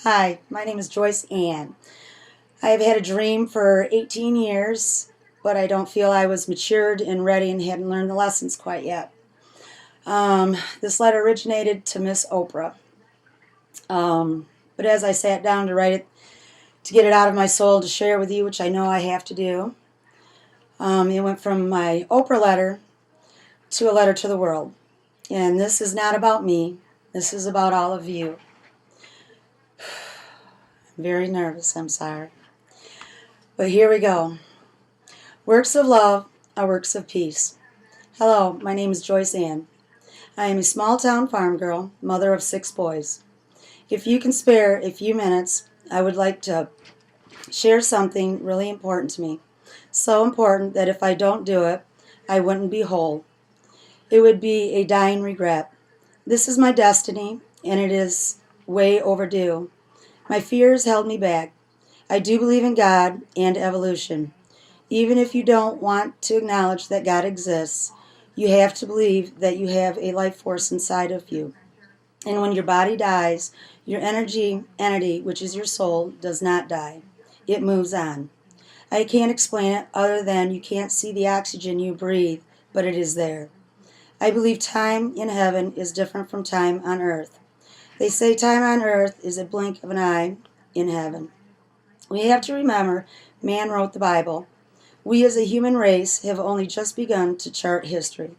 Hi, my name is Joyceann. I have had a dream for 18 years, but I don't feel I was matured and ready and hadn't learned the lessons quite yet. This letter originated to Miss Oprah. But as I sat down to write it, to get it out of my soul to share with you, which I know I have to do, it went from my Oprah letter to a letter to the world. And this is not about me. This is about all of you. I'm very nervous, I'm sorry. But here we go. Works of love are works of peace. Hello, my name is Joyceann. I am a small-town farm girl, mother of 6 boys. If you can spare a few minutes, I would like to share something really important to me. So important that if I don't do it, I wouldn't be whole. It would be a dying regret. This is my destiny, and it is way overdue. My fears held me back. I do believe in God and evolution. Even if you don't want to acknowledge that God exists, you have to believe that you have a life force inside of you. And when your body dies, your entity, which is your soul, does not die. It moves on. I can't explain it other than you can't see the oxygen you breathe, but it is there. I believe time in heaven is different from time on earth. They say time on earth is a blink of an eye in heaven. We have to remember man wrote the Bible. We as a human race have only just begun to chart history.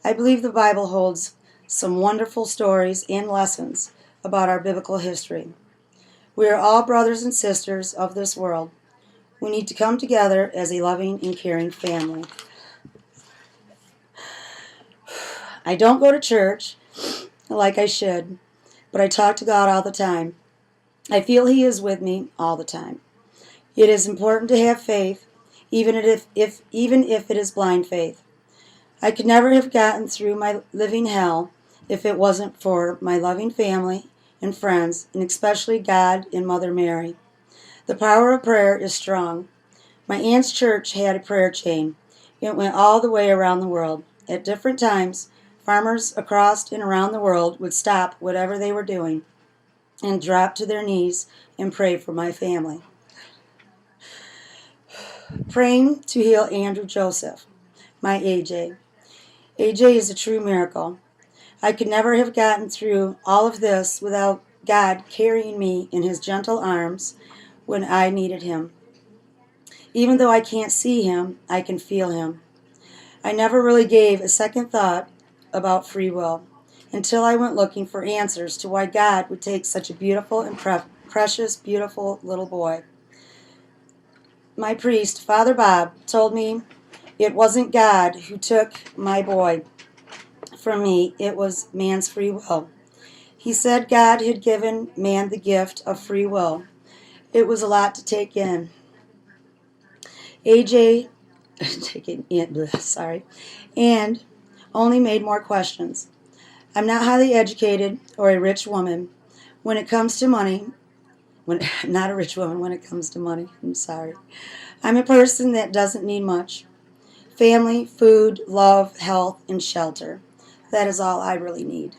I believe the Bible holds some wonderful stories and lessons about our biblical history. We are all brothers and sisters of this world. We need to come together as a loving and caring family. I don't go to church like I should, but I talk to God all the time. I feel He is with me all the time. It is important to have faith, even if it is blind faith. I could never have gotten through my living hell if it wasn't for my loving family and friends, and especially God and Mother Mary. The power of prayer is strong. My aunt's church had a prayer chain. It went all the way around the world. At different times, farmers across and around the world would stop whatever they were doing and drop to their knees and pray for my family. Praying to heal Andrew Joseph, my AJ. AJ is a true miracle. I could never have gotten through all of this without God carrying me in His gentle arms when I needed Him. Even though I can't see Him, I can feel Him. I never really gave a second thought about free will until I went looking for answers to why God would take such a beautiful and precious, beautiful little boy. My priest, Father Bob, told me it wasn't God who took my boy from me, it was man's free will. He said God had given man the gift of free will. It was a lot to take in. AJ, and only made more questions. I'm not highly educated or a rich woman. When it comes to money, not a rich woman when it comes to money, I'm sorry. I'm a person that doesn't need much. Family, food, love, health, and shelter. That is all I really need.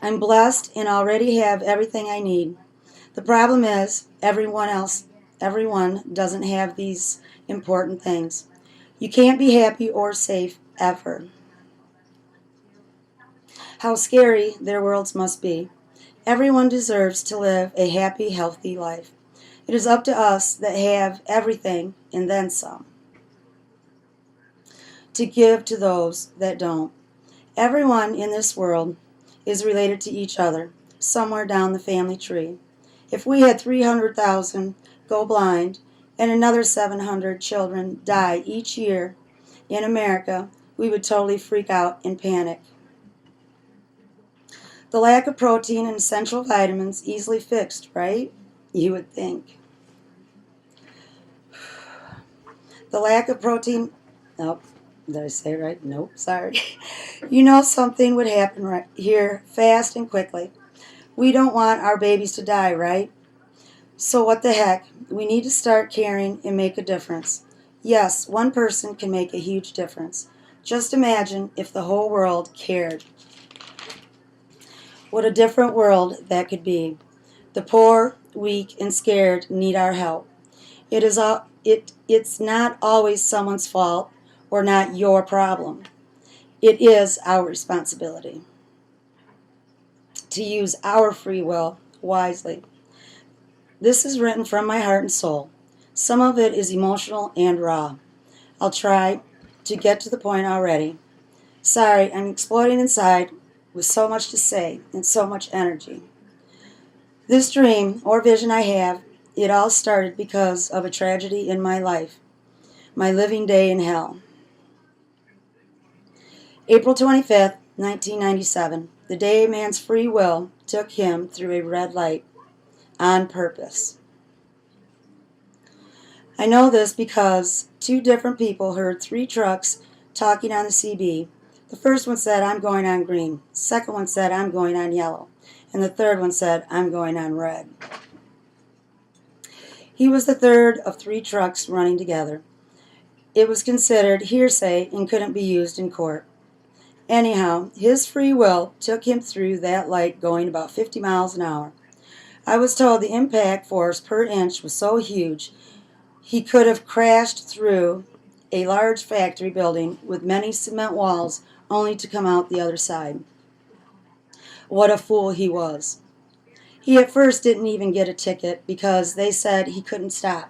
I'm blessed and already have everything I need. The problem is everyone doesn't have these important things. You can't be happy or safe ever. How scary their worlds must be. Everyone deserves to live a happy, healthy life. It is up to us that have everything and then some to give to those that don't. Everyone in this world is related to each other somewhere down the family tree. If we had 300,000 go blind and another 700 children die each year in America, we would totally freak out and panic. The lack of protein and essential vitamins easily fixed, right? You would think. The lack of protein, nope, did I say it right? Nope, sorry. You know something would happen right here fast and quickly. We don't want our babies to die, right? So what the heck? We need to start caring and make a difference. Yes, one person can make a huge difference. Just imagine if the whole world cared. What a different world that could be. The poor, weak, and scared need our help. It's not always someone's fault or not your problem. It is our responsibility to use our free will wisely. This is written from my heart and soul. Some of it is emotional and raw. I'll try to get to the point already. Sorry, I'm exploding inside with so much to say and so much energy. This dream or vision I have, it all started because of a tragedy in my life, my living day in hell. April 25th, 1997, the day a man's free will took him through a red light on purpose. I know this because two different people heard three trucks talking on the CB. The first one said, "I'm going on green." The second one said, "I'm going on yellow." And the third one said, "I'm going on red." He was the third of three trucks running together. It was considered hearsay and couldn't be used in court. Anyhow, his free will took him through that light going about 50 miles an hour. I was told the impact force per inch was so huge he could have crashed through a large factory building with many cement walls only to come out the other side. What a fool he was. He at first didn't even get a ticket because they said he couldn't stop.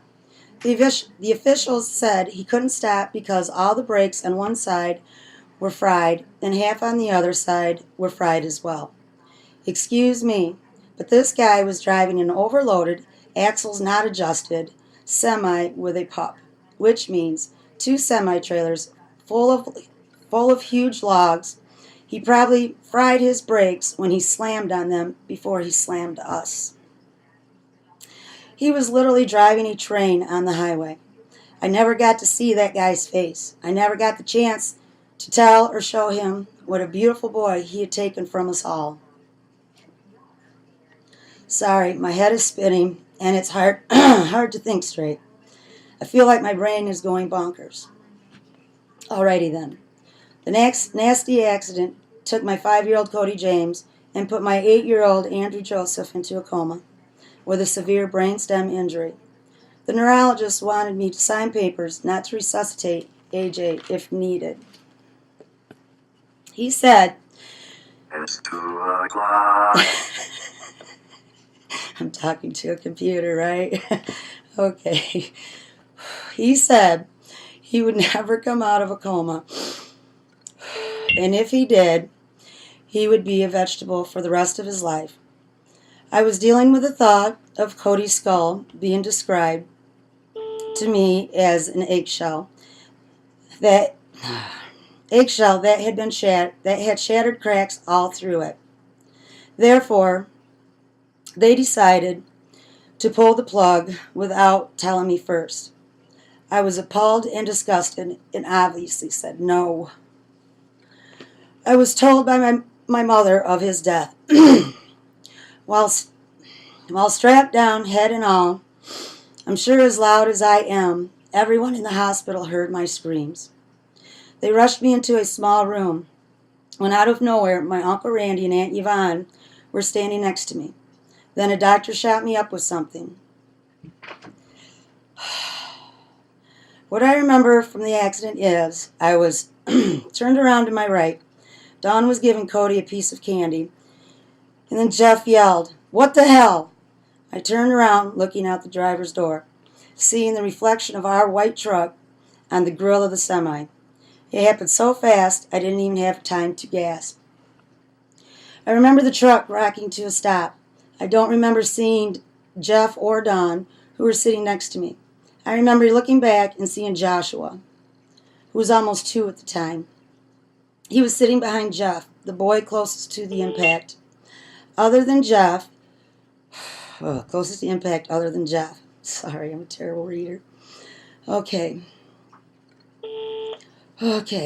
The officials said he couldn't stop because all the brakes on one side were fried and half on the other side were fried as well. Excuse me, but this guy was driving an overloaded, axles not adjusted, semi with a pup, which means two semi-trailers full of huge logs. He probably fried his brakes when he slammed on them before he slammed us. He was literally driving a train on the highway. I never got to see that guy's face. I never got the chance to tell or show him what a beautiful boy he had taken from us all. Sorry, my head is spinning and it's hard to think straight. I feel like my brain is going bonkers. Alrighty then. The next nasty accident took my 5-year-old Cody James and put my 8-year-old Andrew Joseph into a coma with a severe brainstem injury. The neurologist wanted me to sign papers not to resuscitate AJ if needed. He said, "It's 2 o'clock." I'm talking to a computer, right? Okay. He said he would never come out of a coma. And if he did, he would be a vegetable for the rest of his life. I was dealing with the thought of Cody's skull being described to me as an eggshell that had shattered cracks all through it. Therefore, they decided to pull the plug without telling me first. I was appalled and disgusted and obviously said no. I was told by my mother of his death. While strapped down, head and all, I'm sure as loud as I am, everyone in the hospital heard my screams. They rushed me into a small room, when out of nowhere, my Uncle Randy and Aunt Yvonne were standing next to me. Then a doctor shot me up with something. What I remember from the accident is I was turned around to my right. Dawn was giving Cody a piece of candy. And then Jeff yelled, "What the hell?" I turned around, looking out the driver's door, seeing the reflection of our white truck on the grill of the semi. It happened so fast, I didn't even have time to gasp. I remember the truck rocking to a stop. I don't remember seeing Jeff or Dawn, who were sitting next to me. I remember looking back and seeing Joshua, who was almost 2 at the time. He was sitting behind Jeff, the boy closest to the impact. Other than Jeff, Sorry, I'm a terrible reader. Okay,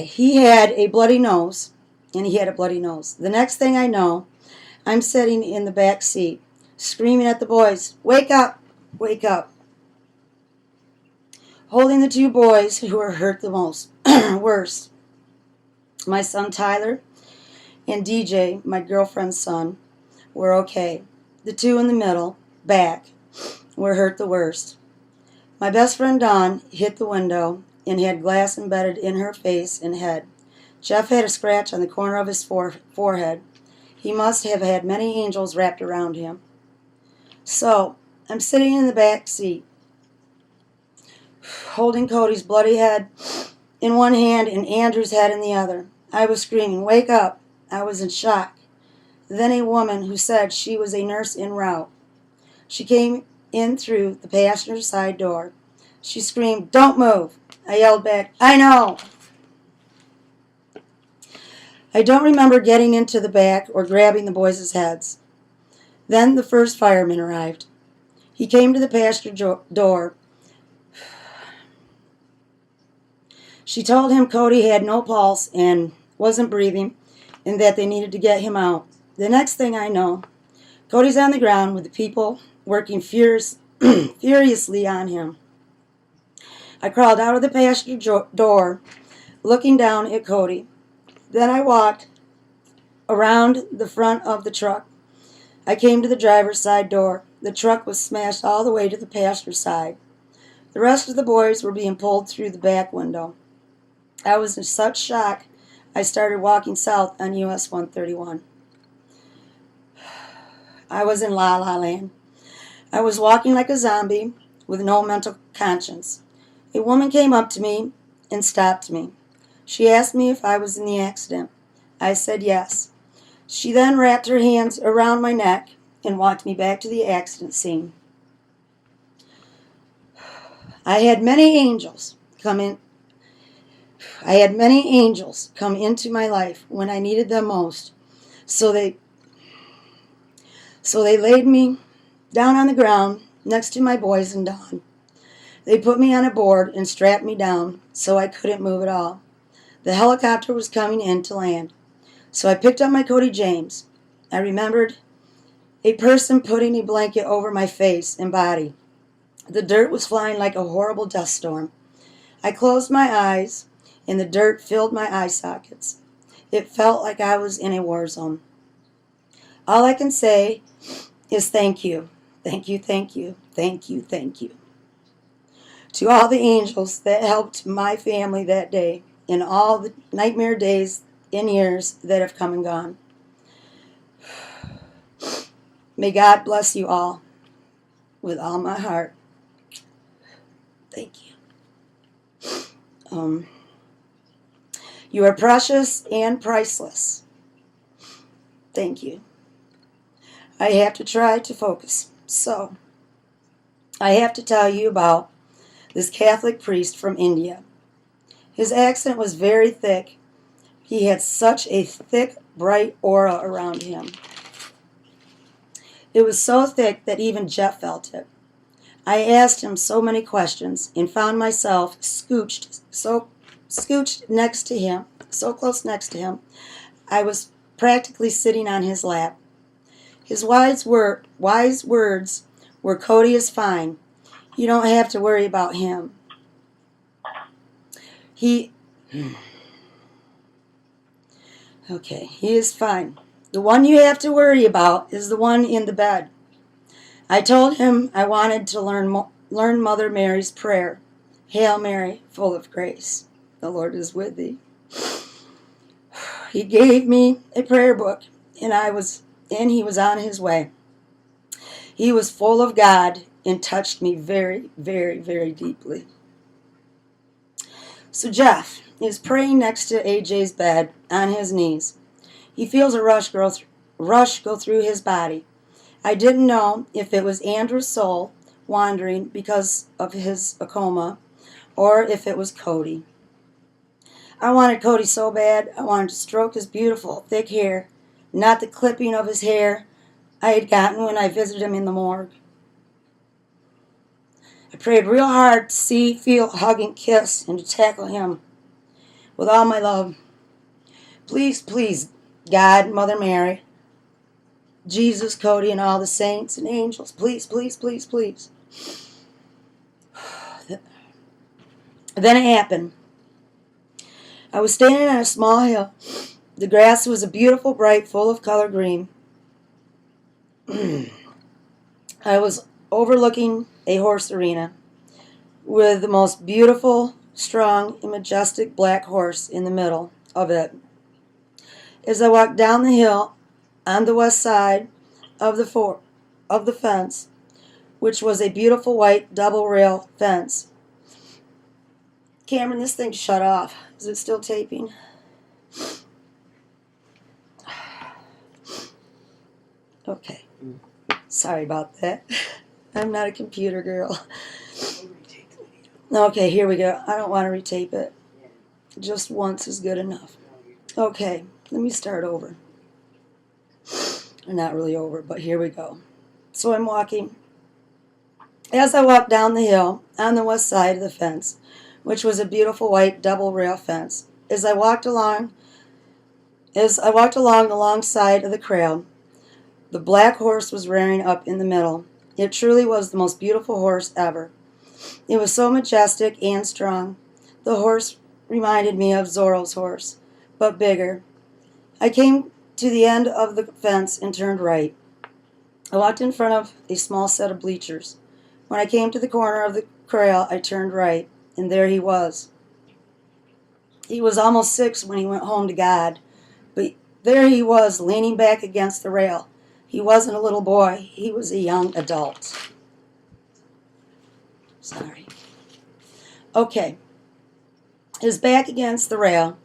he had a bloody nose, and he had a bloody nose. The next thing I know, I'm sitting in the back seat, screaming at the boys, "Wake up, wake up," holding the 2 boys who were hurt the most, worst. My son Tyler and DJ, my girlfriend's son, were okay. The 2 in the middle, back were hurt the worst. My best friend Dawn hit the window and had glass embedded in her face and head. Jeff had a scratch on the corner of his forehead. He must have had many angels wrapped around him. So, I'm sitting in the back seat, holding Cody's bloody head in one hand and Andrew's head in the other. I was screaming, "Wake up!" I was in shock. Then a woman who said she was a nurse en route. She came in through the passenger side door. She screamed, "Don't move!" I yelled back, "I know!" I don't remember getting into the back or grabbing the boys' heads. Then the first fireman arrived. He came to the passenger door. She told him Cody had no pulse and wasn't breathing and that they needed to get him out. The next thing I know, Cody's on the ground with the people working furiously on him. I crawled out of the passenger door, looking down at Cody. Then I walked around the front of the truck. I came to the driver's side door. The truck was smashed all the way to the passenger side. The rest of the boys were being pulled through the back window. I was in such shock, I started walking south on US 131. I was in La La Land. I was walking like a zombie with no mental conscience. A woman came up to me and stopped me. She asked me if I was in the accident. I said yes. She then wrapped her hands around my neck and walked me back to the accident scene. I had many angels come into my life when I needed them most. So they laid me down on the ground next to my boys and Dawn. They put me on a board and strapped me down so I couldn't move at all. The helicopter was coming in to land. So I picked up my Cody James. I remembered a person putting a blanket over my face and body. The dirt was flying like a horrible dust storm. I closed my eyes and the dirt filled my eye sockets. It felt like I was in a war zone. All I can say is thank you, thank you, thank you, thank you, thank you. To all the angels that helped my family that day and all the nightmare days and years that have come and gone. May God bless you all with all my heart. Thank you. You are precious and priceless. Thank you. I have to try to focus. So, I have to tell you about this Catholic priest from India. His accent was very thick. He had such a thick, bright aura around him. It was so thick that even Jeff felt it. I asked him so many questions and found myself scooched next to him, so close next to him, I was practically sitting on his lap. His wise words were, "Cody is fine. You don't have to worry about him. He is fine. The one you have to worry about is the one in the bed." I told him I wanted to learn Mother Mary's prayer. "Hail Mary, full of grace, the Lord is with thee." He gave me a prayer book, and he was on his way. He was full of God and touched me very, very, very deeply. So Jeff is praying next to AJ's bed on his knees. He feels a rush go through his body. I didn't know if it was Andrew's soul wandering because of his coma or if it was Cody. I wanted Cody so bad. I wanted to stroke his beautiful, thick hair, not the clipping of his hair I had gotten when I visited him in the morgue. I prayed real hard to see, feel, hug, and kiss, and to tackle him with all my love. Please, please, God, Mother Mary, Jesus, Cody, and all the saints and angels, please, please, please, please. Then it happened. I was standing on a small hill. The grass was a beautiful, bright, full of color green. I I was overlooking a horse arena with the most beautiful, strong, and majestic black horse in the middle of it. As I walked down the hill on the west side of the fence, which was a beautiful white double rail fence. Cameron, this thing shut off. Is it still taping? Okay. Sorry about that. I'm not a computer girl. Okay, here we go. I don't want to retape it. Just once is good enough. Okay, let me start over. Or not really over, but here we go. So I'm walking. As I walked down the hill on the west side of the fence, which was a beautiful white double rail fence, as I walked along the long side of the crowd, the black horse was rearing up in the middle. It truly was the most beautiful horse ever. It was so majestic and strong. The horse reminded me of Zorro's horse, but bigger. I came to the end of the fence and turned right. I walked in front of a small set of bleachers. When I came to the corner of the corral, I turned right, and there he was. He was almost 6 when he went home to God, but there he was, leaning back against the rail. He wasn't a little boy. He was a young adult. Sorry. Okay. His back against the rail,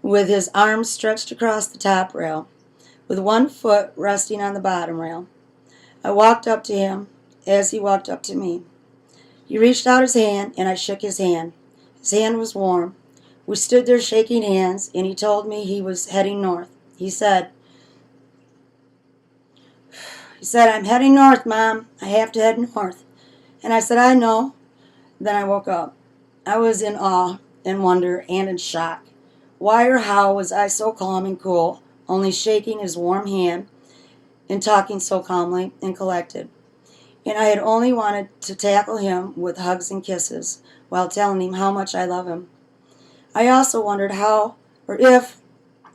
with his arms stretched across the top rail, with one foot resting on the bottom rail. I walked up to him as he walked up to me. He reached out his hand, and I shook his hand. His hand was warm. We stood there shaking hands, and he told me he was heading north. He said, I'm heading north, Mom. I have to head north. And I said, I know. Then I woke up. I was in awe and wonder and in shock. Why or how was I so calm and cool, only shaking his warm hand and talking so calmly and collected? And I had only wanted to tackle him with hugs and kisses while telling him how much I love him. I also wondered how or if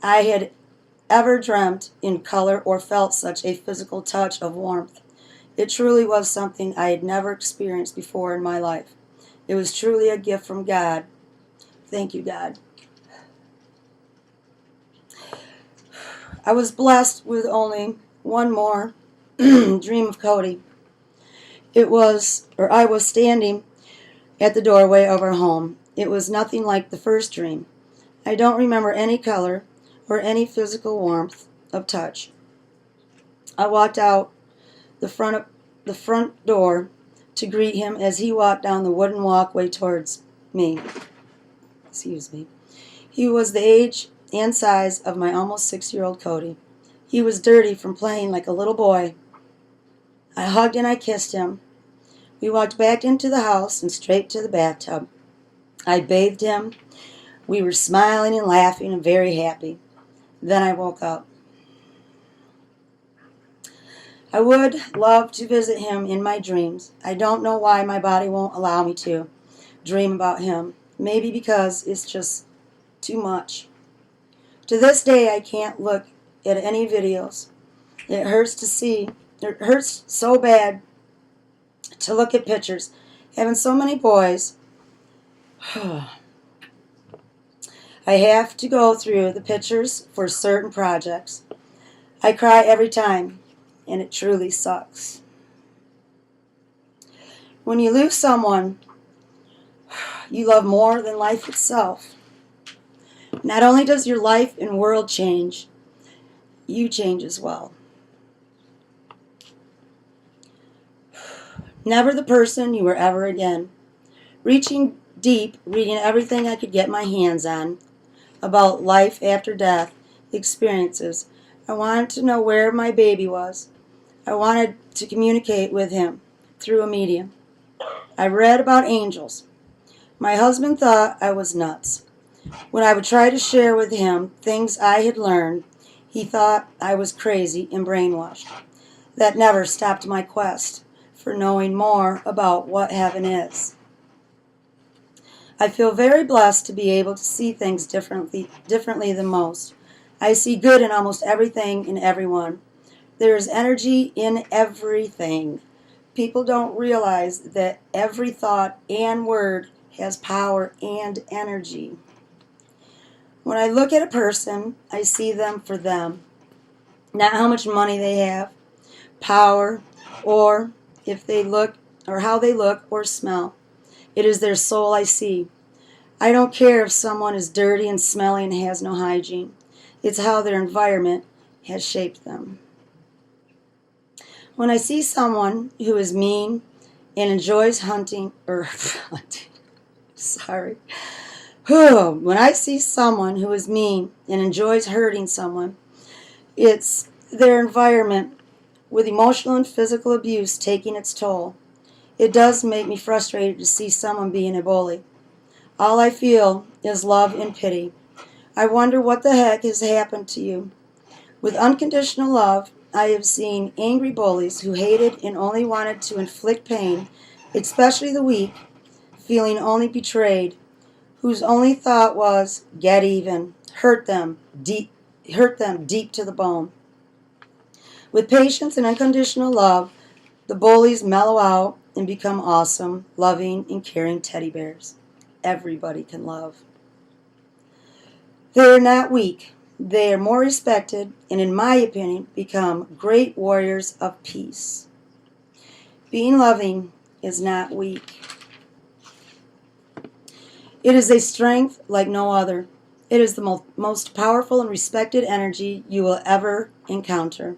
I had ever dreamt in color or felt such a physical touch of warmth. It truly was something I had never experienced before in my life. It was truly a gift from God. Thank you, God. I was blessed with only one more dream of Cody. I was standing at the doorway of our home. It was nothing like the first dream. I don't remember any color or any physical warmth of touch. I walked out the front door to greet him as he walked down the wooden walkway towards me. Excuse me. He was the age and size of my almost 6-year-old Cody. He was dirty from playing like a little boy. I hugged and I kissed him. We walked back into the house and straight to the bathtub. I bathed him. We were smiling and laughing and very happy. Then I woke up. I would love to visit him in my dreams. I don't know why my body won't allow me to dream about him. Maybe because it's just too much. To this day, I can't look at any videos. It hurts to see. It hurts so bad to look at pictures. Having so many boys, I have to go through the pictures for certain projects. I cry every time, and it truly sucks. When you lose someone you love more than life itself, not only does your life and world change, you change as well. Never the person you were ever again. Reaching deep, reading everything I could get my hands on about life after death experiences. I wanted to know where my baby was. I wanted to communicate with him through a medium. I read about angels. My husband thought I was nuts. When I would try to share with him things I had learned, he thought I was crazy and brainwashed. That never stopped my quest for knowing more about what heaven is. I feel very blessed to be able to see things differently than most. I see good in almost everything and everyone. There is energy in everything. people don't realize that every thought and word has power and energy. When I look at a person, I see them for them, not how much money they have, power, or if they look or how they look or smell. It is their soul I see. I don't care if someone is dirty and smelly and has no hygiene. It's how their environment has shaped them. When I see someone who is mean and enjoys hunting, sorry. When I see someone who is mean and enjoys hurting someone, it's their environment with emotional and physical abuse taking its toll. It does make me frustrated to see someone being a bully. All I feel is love and pity. I wonder what the heck has happened to you. With unconditional love, I have seen angry bullies who hated and only wanted to inflict pain, especially the weak, feeling only betrayed, whose only thought was, get even, hurt them deep to the bone. With patience and unconditional love, the bullies mellow out and become awesome, loving, and caring teddy bears. Everybody can love. They are not weak. They are more respected and, in my opinion, become great warriors of peace. Being loving is not weak. It is a strength like no other. It is the most powerful and respected energy you will ever encounter.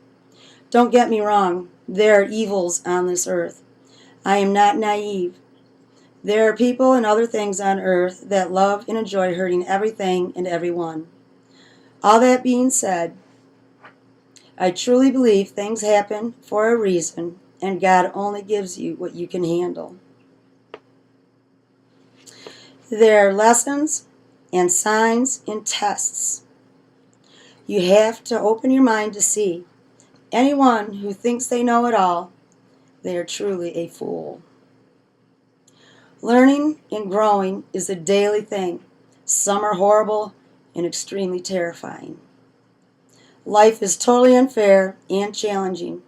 Don't get me wrong, there are evils on this earth. I am not naive. There are people and other things on earth that love and enjoy hurting everything and everyone. All that being said, I truly believe things happen for a reason, and God only gives you what you can handle. There are lessons and signs and tests. You have to open your mind to see. Anyone who thinks they know it all, they are truly a fool. Learning and growing is a daily thing. Some are horrible and extremely terrifying. Life is totally unfair and challenging.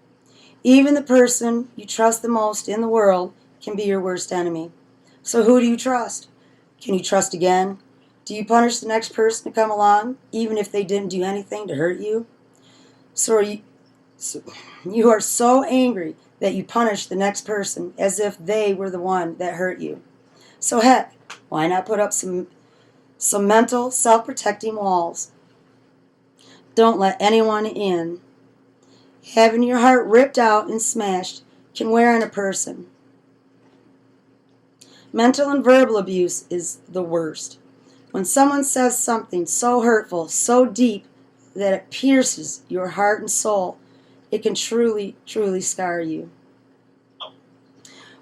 Even the person you trust the most in the world can be your worst enemy. So who do you trust? Can you trust again? Do you punish the next person to come along, even if they didn't do anything to hurt you? So you are so angry that you punish the next person as if they were the one that hurt you. So heck, why not put up some mental self-protecting walls? Don't let anyone in. Having your heart ripped out and smashed can wear on a person. Mental and verbal abuse is the worst. When someone says something so hurtful, so deep, that it pierces your heart and soul, it can truly, truly scar you.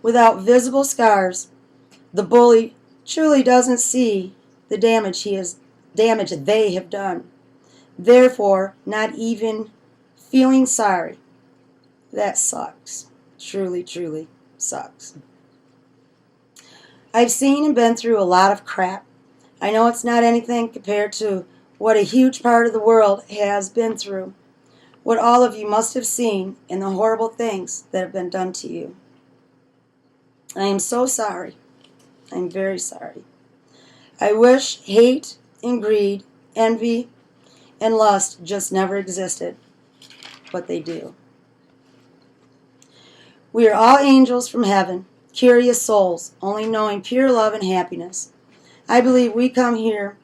Without visible scars, the bully truly doesn't see the damage they have done. Therefore, not even feeling sorry. That sucks. Truly, truly sucks. I've seen and been through a lot of crap. I know it's not anything compared to what a huge part of the world has been through. What all of you must have seen and the horrible things that have been done to you. I am so sorry. I'm very sorry. I wish hate and greed, envy, and lust just never existed, but they do. We are all angels from heaven, curious souls, only knowing pure love and happiness. I believe we come here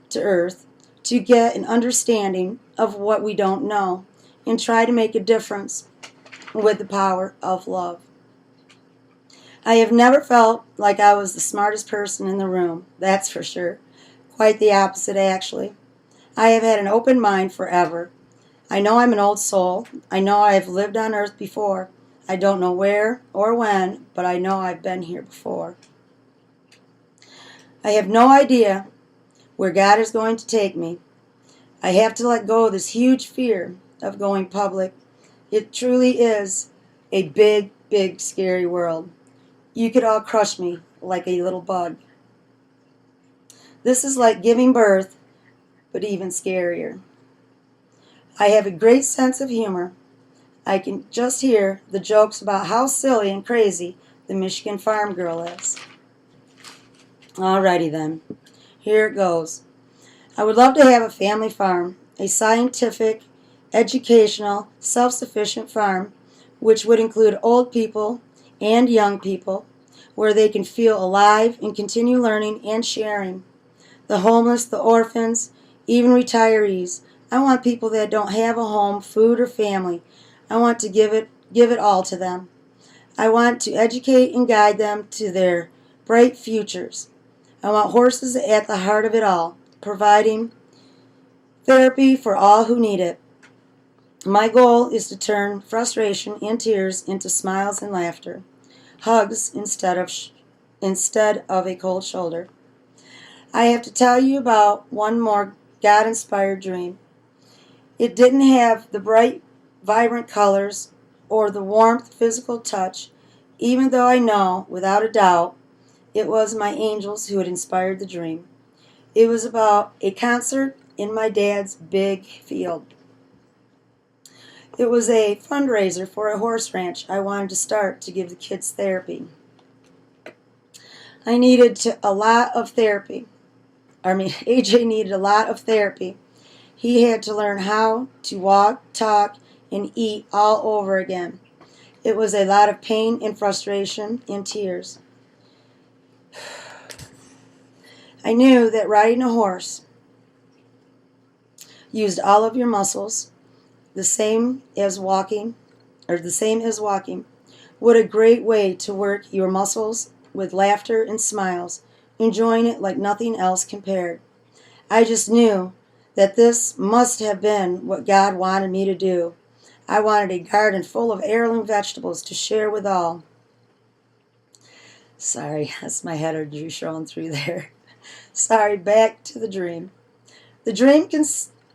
to earth to get an understanding of what we don't know and try to make a difference with the power of love. I have never felt like I was the smartest person in the room, that's for sure. Quite the opposite, actually. I have had an open mind forever. I know I'm an old soul. I know I have lived on earth before. I don't know where or when, but I know I've been here before. I have no idea where God is going to take me. I have to let go of this huge fear of going public. It truly is a big, big, scary world. You could all crush me like a little bug. This is like giving birth, but even scarier. I have a great sense of humor. I can just hear the jokes about how silly and crazy the Michigan farm girl is. Alrighty then, here it goes. I would love to have a family farm, a scientific, educational, self-sufficient farm, which would include old people and young people, where they can feel alive and continue learning and sharing. The homeless, the orphans, even retirees. I want people that don't have a home, food, or family. I want to give it all to them. I want to educate and guide them to their bright futures. I want horses at the heart of it all, providing therapy for all who need it. My goal is to turn frustration and tears into smiles and laughter, hugs instead of a cold shoulder. I have to tell you about one more God-inspired dream. It didn't have the bright, vibrant colors or the warmth, physical touch, even though I know, without a doubt, it was my angels who had inspired the dream. It was about a concert in my dad's big field. It was a fundraiser for a horse ranch I wanted to start to give the kids therapy. A lot of therapy. AJ needed a lot of therapy. He had to learn how to walk, talk, and eat all over again. It was a lot of pain and frustration and tears. I knew that riding a horse used all of your muscles, the same as walking. What a great way to work your muscles with laughter and smiles, enjoying it like nothing else compared. I just knew that this must have been what God wanted me to do. I wanted a garden full of heirloom vegetables to share with all. Sorry, that's my head showing through there. Sorry, back to the dream. The dream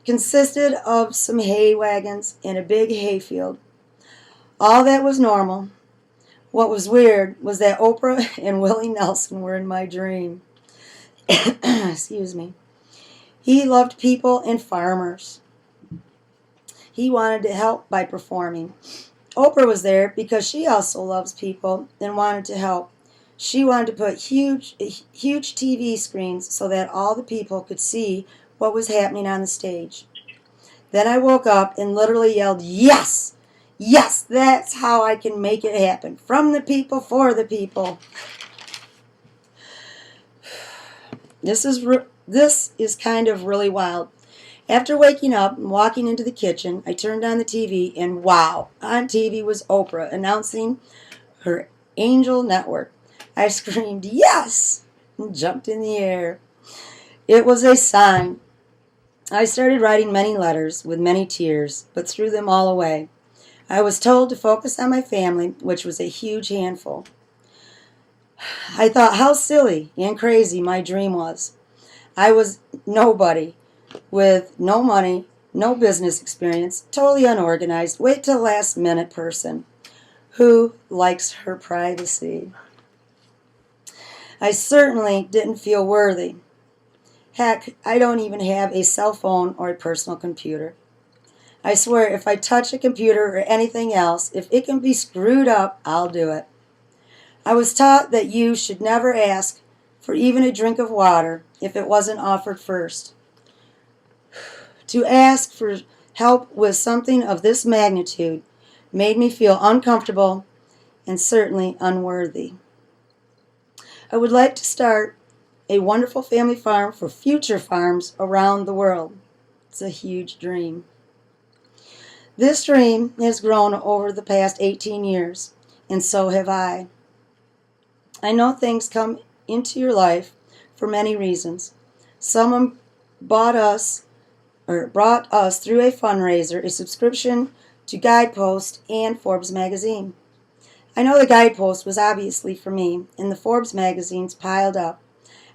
consisted of some hay wagons and a big hayfield. All that was normal. What was weird was that Oprah and Willie Nelson were in my dream. Excuse me. He loved people and farmers. He wanted to help by performing. Oprah was there because she also loves people and wanted to help. She wanted to put huge TV screens so that all the people could see what was happening on the stage. Then I woke up and literally yelled, "Yes! Yes, that's how I can make it happen. From the people, for the people." This is kind of really wild. After waking up and walking into the kitchen, I turned on the TV and wow, on TV was Oprah announcing her Angel Network. I screamed, "Yes!" and jumped in the air. It was a sign. I started writing many letters with many tears, but threw them all away. I was told to focus on my family, which was a huge handful. I thought how silly and crazy my dream was. I was nobody, with no money, no business experience, totally unorganized, wait till last minute person who likes her privacy. I certainly didn't feel worthy. Heck, I don't even have a cell phone or a personal computer. I swear if I touch a computer or anything else, if it can be screwed up, I'll do it. I was taught that you should never ask for even a drink of water if it wasn't offered first. To ask for help with something of this magnitude made me feel uncomfortable and certainly unworthy. I would like to start a wonderful family farm for future farms around the world. It's a huge dream. This dream has grown over the past 18 years, and so have I. I know things come into your life for many reasons. Someone brought us through a fundraiser, a subscription to Guidepost and Forbes magazine. I know the Guidepost was obviously for me, and the Forbes magazines piled up.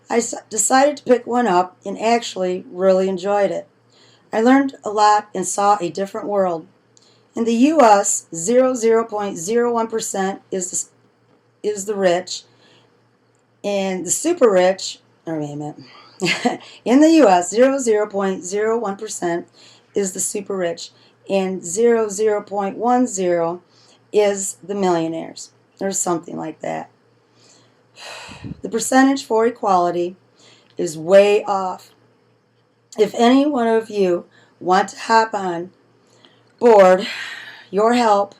I decided to pick one up and actually really enjoyed it. I learned a lot and saw a different world. In the U.S., 0.01% is the rich, and the super rich, or wait a minute. In the U.S., 0.01% is the super rich, and 0.10 is the millionaires, or something like that. The percentage for equality is way off. If any one of you want to hop on board, your help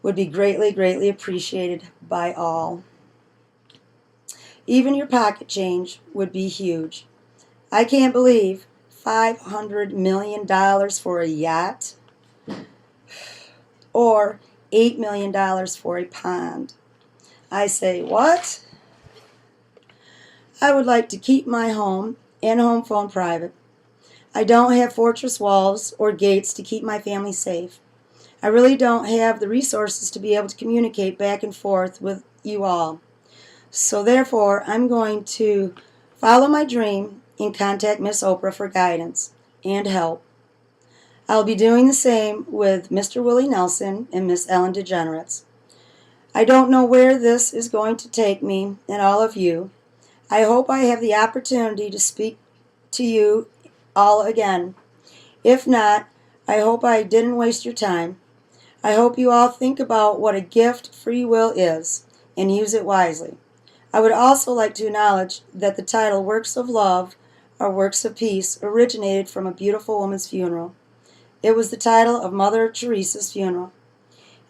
would be greatly, greatly appreciated by all. Even your pocket change would be huge. I can't believe $500 million for a yacht or $8 million for a pond. I say, what? I would like to keep my home and home phone private. I don't have fortress walls or gates to keep my family safe. I really don't have the resources to be able to communicate back and forth with you all. So therefore, I'm going to follow my dream and contact Miss Oprah for guidance and help. I'll be doing the same with Mr. Willie Nelson and Miss Ellen DeGeneres. I don't know where this is going to take me and all of you. I hope I have the opportunity to speak to you all again. If not, I hope I didn't waste your time. I hope you all think about what a gift free will is and use it wisely. I would also like to acknowledge that the title Works of Love or Works of Peace originated from a beautiful woman's funeral. It was the title of Mother Teresa's funeral.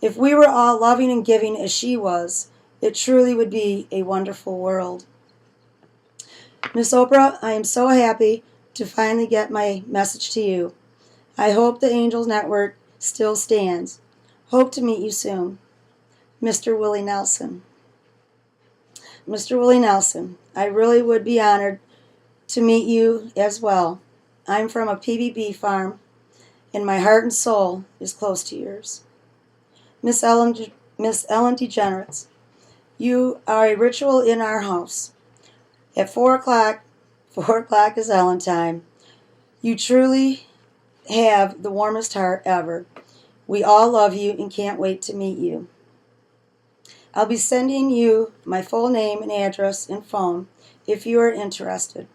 If we were all loving and giving as she was, it truly would be a wonderful world. Miss Oprah, I am so happy to finally get my message to you. I hope the Angels Network still stands. Hope to meet you soon. Mr. Willie Nelson. Mr. Willie Nelson, I really would be honored to meet you as well. I'm from a PBB farm, and my heart and soul is close to yours. Miss Ellen DeGeneres, you are a ritual in our house. At 4 o'clock is Ellen time. You truly have the warmest heart ever. We all love you and can't wait to meet you. I'll be sending you my full name and address and phone if you are interested.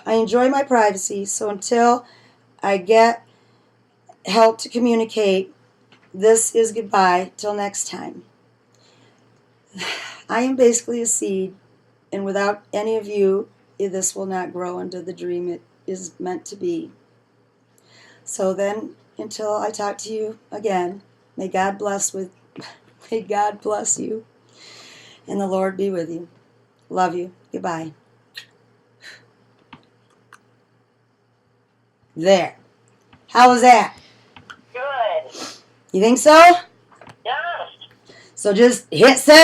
I enjoy my privacy, so until I get help to communicate, this is goodbye till next time. I am basically a seed, and without any of you, this will not grow into the dream it is meant to be. So then, until I talk to you again, may God bless you, and the Lord be with you. Love you. Goodbye. There. How was that? Good. You think so? Yes. So just hit send.